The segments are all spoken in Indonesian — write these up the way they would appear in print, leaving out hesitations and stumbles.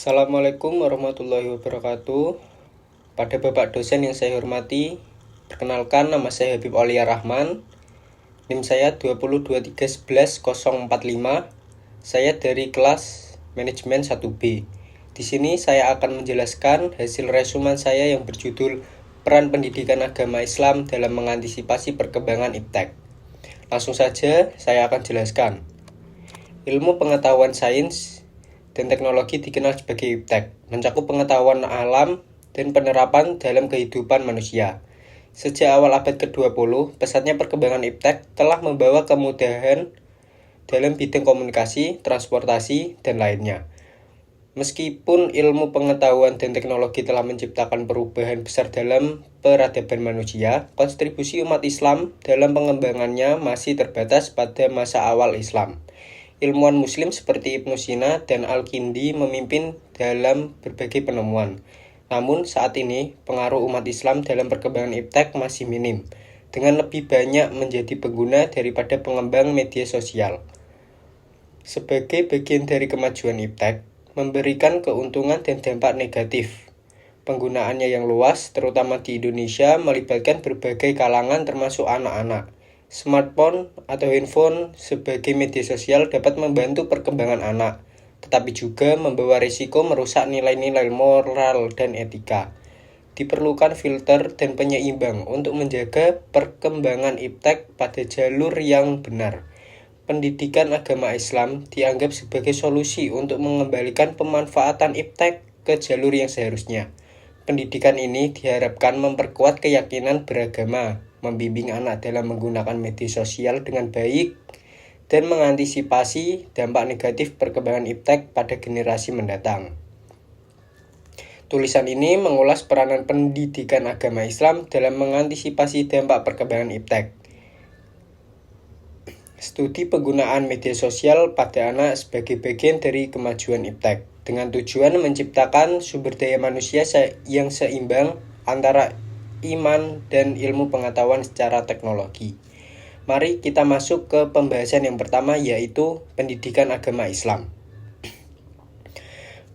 Assalamualaikum warahmatullahi wabarakatuh. Pada Bapak dosen yang saya hormati, perkenalkan nama saya Habib Aulia Rahman. NIM saya 202311045. Saya dari kelas Manajemen 1B. Di sini saya akan menjelaskan hasil resumen saya yang berjudul Peran Pendidikan Agama Islam dalam Mengantisipasi Perkembangan Iptek. Langsung saja saya akan jelaskan. Ilmu pengetahuan sains dan teknologi dikenal sebagai iptek, mencakup pengetahuan alam dan penerapan dalam kehidupan manusia. Sejak awal abad ke-20, pesatnya perkembangan iptek telah membawa kemudahan dalam bidang komunikasi, transportasi, dan lainnya. Meskipun ilmu pengetahuan dan teknologi telah menciptakan perubahan besar dalam peradaban manusia, kontribusi umat Islam dalam pengembangannya masih terbatas pada masa awal Islam. Ilmuwan muslim seperti Ibnu Sina dan Al-Kindi memimpin dalam berbagai penemuan. Namun saat ini pengaruh umat Islam dalam perkembangan iptek masih minim, dengan lebih banyak menjadi pengguna daripada pengembang media sosial. Sebagai bagian dari kemajuan iptek, memberikan keuntungan dan dampak negatif. Penggunaannya yang luas, terutama di Indonesia, melibatkan berbagai kalangan termasuk anak-anak. Smartphone atau handphone sebagai media sosial dapat membantu perkembangan anak, tetapi juga membawa risiko merusak nilai-nilai moral dan etika. Diperlukan filter dan penyeimbang untuk menjaga perkembangan iptek pada jalur yang benar. Pendidikan agama Islam dianggap sebagai solusi untuk mengembalikan pemanfaatan iptek ke jalur yang seharusnya. Pendidikan ini diharapkan memperkuat keyakinan beragama, membimbing anak dalam menggunakan media sosial dengan baik, dan mengantisipasi dampak negatif perkembangan iptek pada generasi mendatang. Tulisan ini mengulas peranan pendidikan agama Islam dalam mengantisipasi dampak perkembangan iptek. Studi penggunaan media sosial pada anak sebagai bagian dari kemajuan iptek, dengan tujuan menciptakan sumber daya manusia yang seimbang antara iman dan ilmu pengetahuan secara teknologi. Mari kita masuk ke pembahasan yang pertama, yaitu pendidikan agama Islam.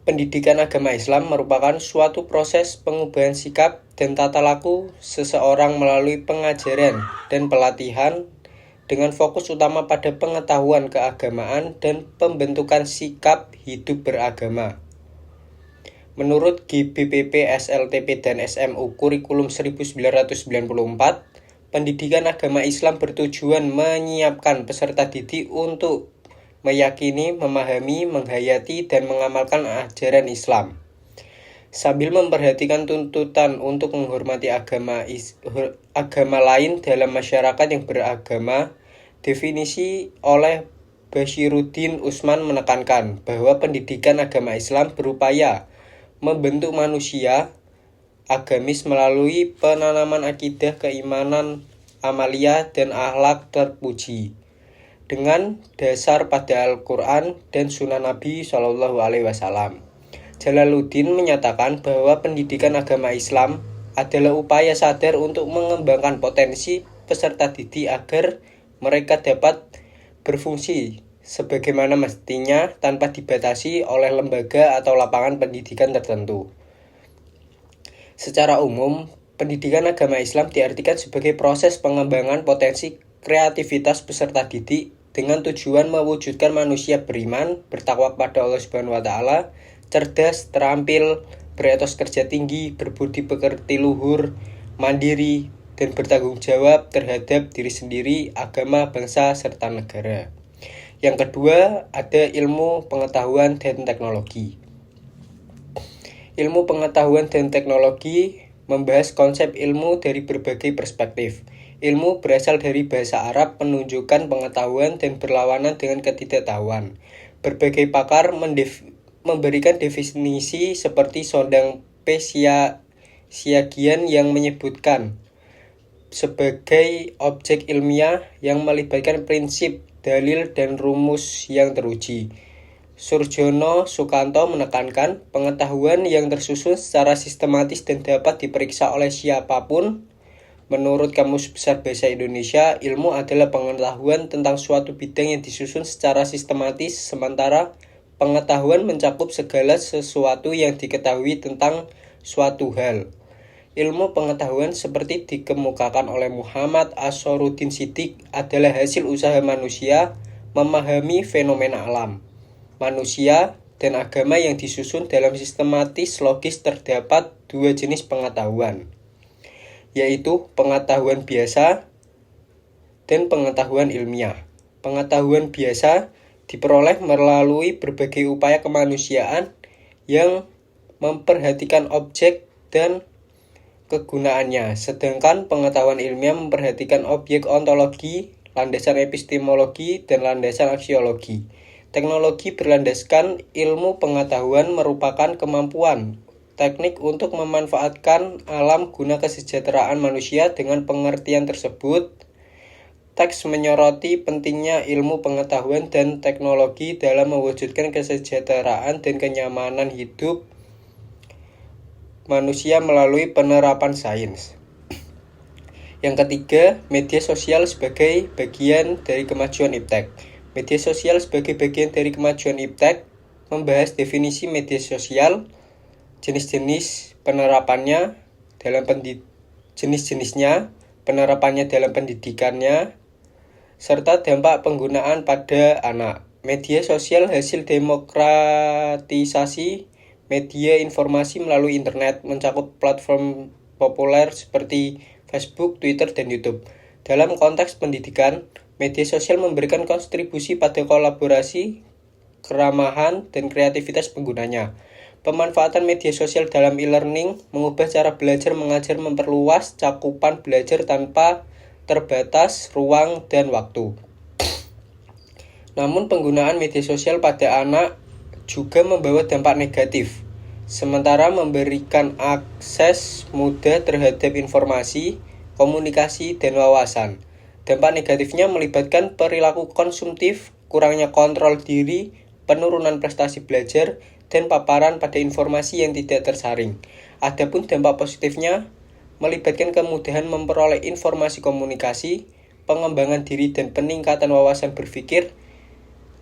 Pendidikan agama Islam merupakan suatu proses pengubahan sikap dan tata laku seseorang melalui pengajaran dan pelatihan dengan fokus utama pada pengetahuan keagamaan dan pembentukan sikap hidup beragama. Menurut GBPP, SLTP, dan SMU Kurikulum 1994, pendidikan agama Islam bertujuan menyiapkan peserta didik untuk meyakini, memahami, menghayati, dan mengamalkan ajaran Islam, sambil memperhatikan tuntutan untuk menghormati agama lain dalam masyarakat yang beragama. Definisi oleh Bashiruddin Usman menekankan bahwa pendidikan agama Islam berupaya membentuk manusia agamis melalui penanaman akidah, keimanan, amaliyah, dan akhlak terpuji dengan dasar pada Al-Quran dan Sunnah Nabi SAW. Jalaluddin menyatakan bahwa pendidikan agama Islam adalah upaya sadar untuk mengembangkan potensi peserta didik agar mereka dapat berfungsi sebagaimana mestinya tanpa dibatasi oleh lembaga atau lapangan pendidikan tertentu. Secara umum, pendidikan agama Islam diartikan sebagai proses pengembangan potensi kreativitas peserta didik dengan tujuan mewujudkan manusia beriman, bertakwa kepada Allah Subhanahu wa taala, cerdas, terampil, beretos kerja tinggi, berbudi pekerti luhur, mandiri, dan bertanggung jawab terhadap diri sendiri, agama, bangsa, serta negara. Yang kedua, ada ilmu pengetahuan dan teknologi. Ilmu pengetahuan dan teknologi membahas konsep ilmu dari berbagai perspektif. Ilmu berasal dari bahasa Arab, menunjukkan pengetahuan dan berlawanan dengan ketidaktahuan. Berbagai pakar memberikan definisi seperti Sondang P. Siagian yang menyebutkan sebagai objek ilmiah yang melibatkan prinsip, dalil, dan rumus yang teruji. Surjono Sukanto menekankan pengetahuan yang tersusun secara sistematis dan dapat diperiksa oleh siapapun. Menurut Kamus Besar Bahasa Indonesia, ilmu adalah pengetahuan tentang suatu bidang yang disusun secara sistematis, sementara Pengetahuan mencakup segala sesuatu yang diketahui tentang suatu hal. Ilmu pengetahuan seperti dikemukakan oleh Muhammad Ashoruddin Siddiq adalah hasil usaha manusia memahami fenomena alam, manusia, dan agama yang disusun dalam sistematis logis. Terdapat dua jenis pengetahuan, yaitu pengetahuan biasa dan pengetahuan ilmiah. Pengetahuan biasa diperoleh melalui berbagai upaya kemanusiaan yang memperhatikan objek dan kegunaannya, sedangkan pengetahuan ilmiah memperhatikan objek ontologi, landasan epistemologi, dan landasan aksiologi. Teknologi berlandaskan ilmu pengetahuan merupakan kemampuan teknik untuk memanfaatkan alam guna kesejahteraan manusia. Dengan pengertian tersebut, teks menyoroti pentingnya ilmu pengetahuan dan teknologi dalam mewujudkan kesejahteraan dan kenyamanan hidup manusia melalui penerapan sains. Yang ketiga, media sosial sebagai bagian dari kemajuan iptek. Media sosial sebagai bagian dari kemajuan iptek membahas definisi media sosial, jenis-jenis penerapannya dalam jenis-jenisnya, penerapannya dalam pendidikannya, serta dampak penggunaan pada anak. Media sosial hasil demokratisasi media informasi melalui internet, mencakup platform populer seperti Facebook, Twitter, dan YouTube. Dalam konteks pendidikan, media sosial memberikan kontribusi pada kolaborasi, keramahan, dan kreativitas penggunanya. Pemanfaatan media sosial dalam e-learning mengubah cara belajar mengajar, memperluas cakupan belajar tanpa terbatas ruang dan waktu. Namun penggunaan media sosial pada anak juga membawa dampak negatif. Sementara memberikan akses mudah terhadap informasi, komunikasi, dan wawasan, dampak negatifnya melibatkan perilaku konsumtif, kurangnya kontrol diri, penurunan prestasi belajar, dan paparan pada informasi yang tidak tersaring. Adapun dampak positifnya melibatkan kemudahan memperoleh informasi komunikasi, pengembangan diri, dan peningkatan wawasan berpikir.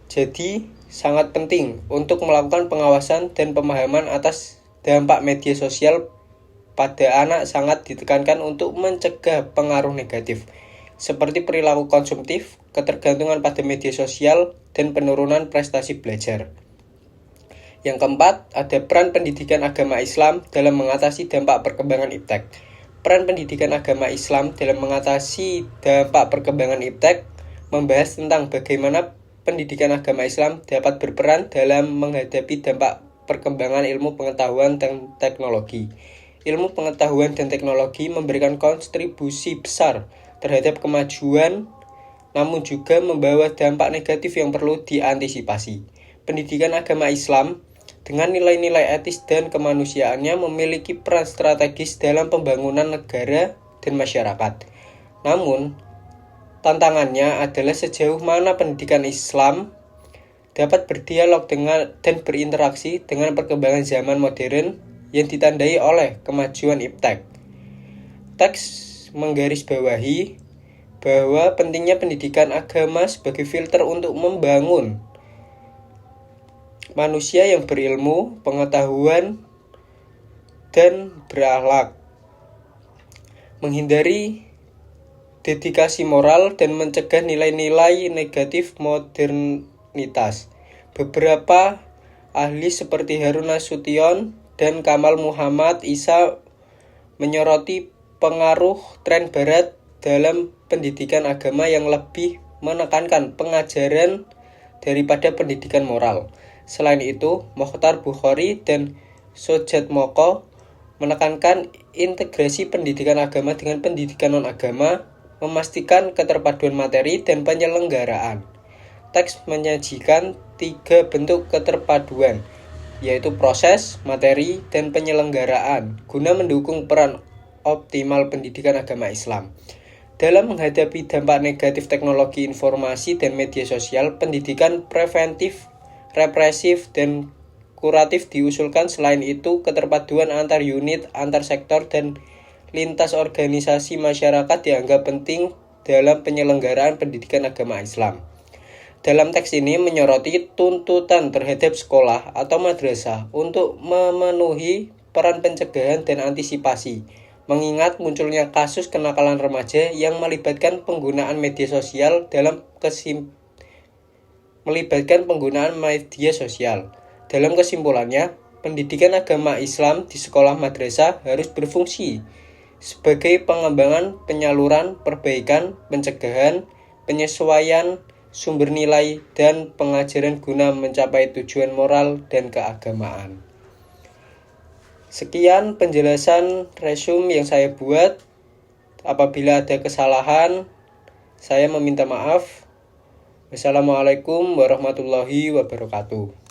Jadi, sangat penting untuk melakukan pengawasan dan pemahaman atas dampak media sosial pada anak. Sangat ditekankan untuk mencegah pengaruh negatif, seperti perilaku konsumtif, ketergantungan pada media sosial, dan penurunan prestasi belajar. Yang keempat, ada peran pendidikan agama Islam dalam mengatasi dampak perkembangan iptek. Peran pendidikan agama Islam dalam mengatasi dampak perkembangan iptek membahas tentang bagaimana pendidikan agama Islam dapat berperan dalam menghadapi dampak perkembangan ilmu pengetahuan dan teknologi. Ilmu pengetahuan dan teknologi memberikan kontribusi besar terhadap kemajuan, namun juga membawa dampak negatif yang perlu diantisipasi. Pendidikan agama Islam dengan nilai-nilai etis dan kemanusiaannya memiliki peran strategis dalam pembangunan negara dan masyarakat. Namun, tantangannya adalah sejauh mana pendidikan Islam dapat berdialog dengan dan berinteraksi dengan perkembangan zaman modern yang ditandai oleh kemajuan iptek. Teks menggarisbawahi bahwa pentingnya pendidikan agama sebagai filter untuk membangun manusia yang berilmu, pengetahuan, dan berakhlak, menghindari dedikasi moral, dan mencegah nilai-nilai negatif modernitas. Beberapa ahli seperti Harun Nasution dan Kamal Muhammad Isa menyoroti pengaruh tren barat dalam pendidikan agama yang lebih menekankan pengajaran daripada pendidikan moral. Selain itu, Mokhtar Bukhari dan Sojat Moko menekankan integrasi pendidikan agama dengan pendidikan non-agama, memastikan keterpaduan materi dan penyelenggaraan. Teks menyajikan 3 bentuk keterpaduan, yaitu proses, materi, dan penyelenggaraan, guna mendukung peran optimal pendidikan agama Islam. Dalam menghadapi dampak negatif teknologi informasi dan media sosial, pendidikan preventif, represif, dan kuratif diusulkan. Selain itu, keterpaduan antar unit, antar sektor, dan lintas organisasi masyarakat dianggap penting dalam penyelenggaraan pendidikan agama Islam. Dalam teks ini menyoroti tuntutan terhadap sekolah atau madrasah untuk memenuhi peran pencegahan dan antisipasi, mengingat munculnya kasus kenakalan remaja yang melibatkan penggunaan media sosial Dalam kesimpulannya, pendidikan agama Islam di sekolah madrasah harus berfungsi sebagai pengembangan, penyaluran, perbaikan, pencegahan, penyesuaian sumber nilai, dan pengajaran guna mencapai tujuan moral dan keagamaan. Sekian penjelasan resume yang saya buat. Apabila ada kesalahan, saya meminta maaf. Wassalamualaikum warahmatullahi wabarakatuh.